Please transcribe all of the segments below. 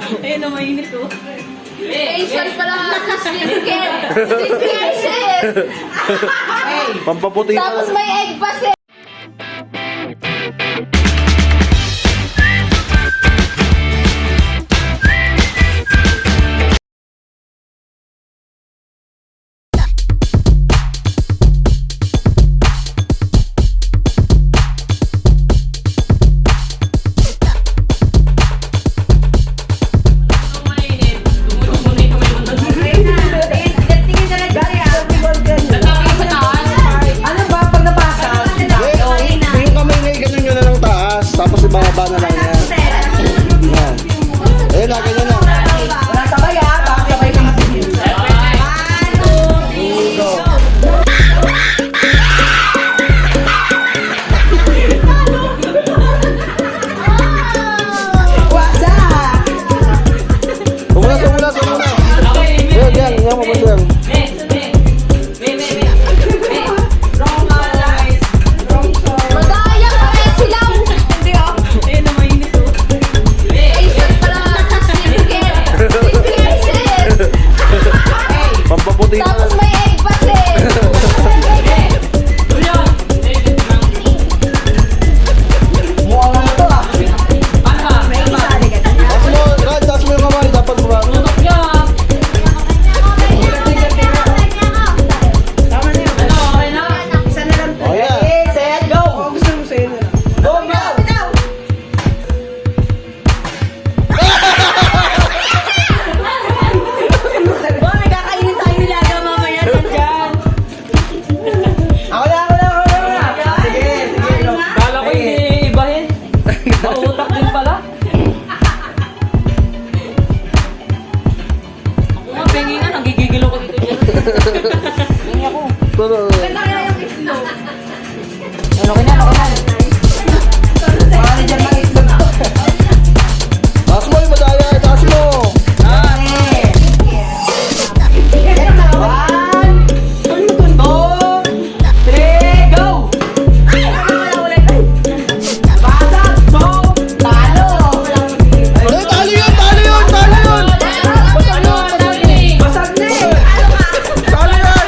Ayun na, mainit oh. Facial pala nga. Skincare. Skincare sis. Pampaputi Tapos may egg pa sis. Yung kamay na ganun nyo na ng taas, tapos ibababa na lang yan. Yan. Ayun na, ganyan na. Wala sabay ha, baka sabay ka matigil. Sumuna. Yan, mabuti yan. Madaya ka rin sila. Hindi oh. Ayun na, mainit oh. Facial pala nga. Skincare. Skincare sis. Pampaputi Tapos may egg pa sis. Mukhang ano to ah. May isa, halika. Taas mo, Rad, taas mo yung kamay, dapat mo ba? Tama na yun. Isa na lang to. Oh, yeah. Okay, set, go! Kung gusto mo sa'yo na lang. Go, go! Oh, may kakainin tayo nilaga mamaya dyan. Ako na. Sige, go. Kala ko iibahin. Mautak din pala. Ako nga, pengi nga, nagigigil ako dito dyan. Pero, Baka na dyan mag-itlog to. taas mo yung madaya, taas mo. Eh, talo yun. Talo yan.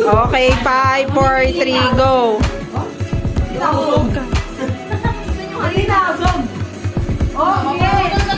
Okay, 5, 4, 3, go. Halina, usog. Oh, okay.